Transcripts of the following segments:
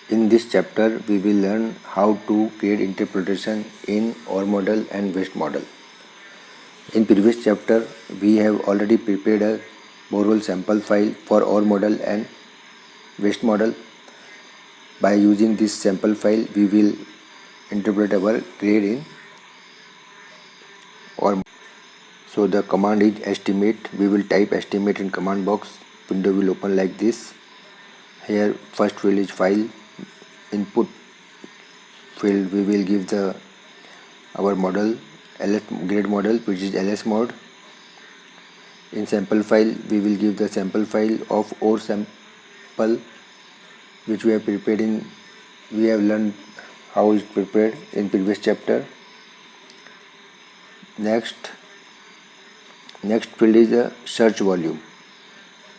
In this chapter, we will learn how to create interpretation in OR model and waste model. In previous chapter, we have already prepared a borehole sample file for OR model and waste model. By using this sample file, we will interpret our grade in OR. So the command is estimate. We will type estimate in command box. Window will open like this. Here first field is file. Input field we will give our model LS grade model, which is LS mode. In sample file we will give the sample file of OR sample, which we have prepared in. We have learned how it's prepared in previous chapter. Next field is the search volume.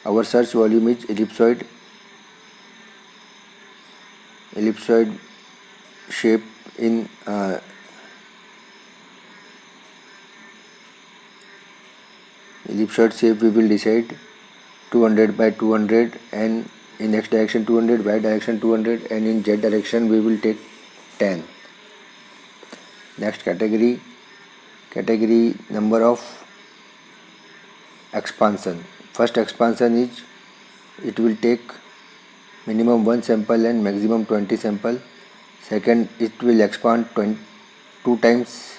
Our search volume is ellipsoid shape in ellipsoid shape. We will decide 200 by 200, and in x direction 200, y direction 200, and in z direction we will take 10. Next category number of expansion. First expansion is it will take minimum 1 sample and maximum 20 sample. Second, it will expand 2 times,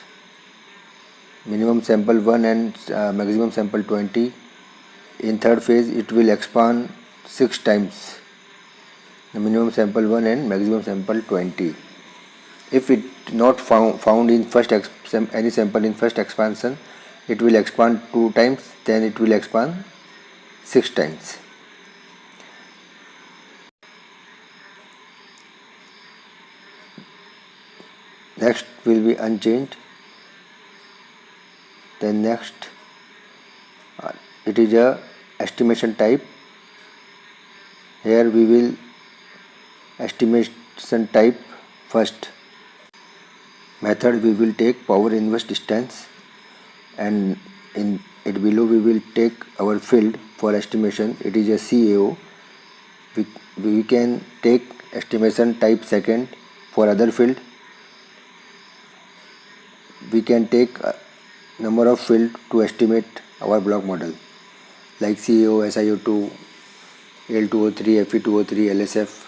minimum sample 1 and maximum sample 20. In third phase it will expand 6 times, the minimum sample 1 and maximum sample 20. If it not found in any sample in first expansion, it will expand 2 times, then it will expand 6 times. Next will be unchanged. Then next it is a estimation type. Here we will estimation type first. Method we will take power inverse distance, and in it below we will take our field for estimation. It is a CAO. We can take estimation type second for other field. We can take number of field to estimate our block model, like CAO, SiO2, Al2O3, Fe2O3, LSF,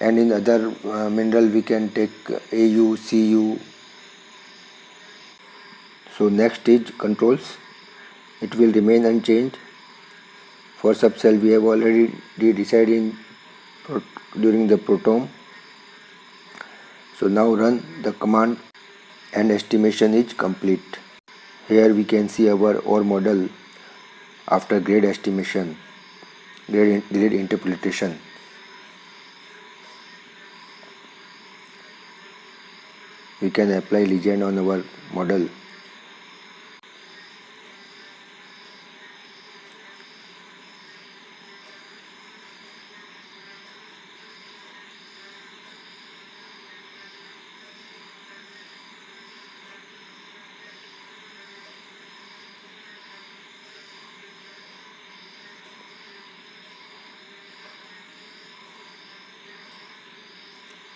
and in other mineral we can take AU, CU. So next is controls. It will remain unchanged. For subcell we have already decided during the protom. So now run the command and estimation is complete. Here we can see our OR model after grade estimation, grade interpretation. We can apply legend on our model.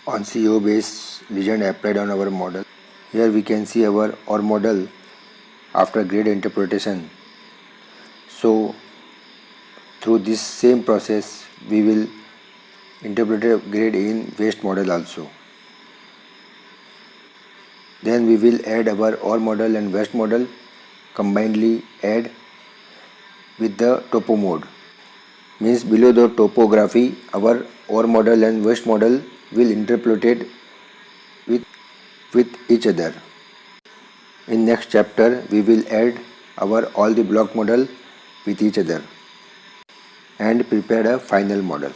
On CO base legend applied on our model. Here we can see our OR model after grade interpretation. So through this same process we will interpret a grade in waste model also. Then we will add our OR model and waste model, combinedly add with the topo mode. Means below the topography our OR model and waste model will interpret with each other. In next chapter we will add all the block model with each other and prepare a final model.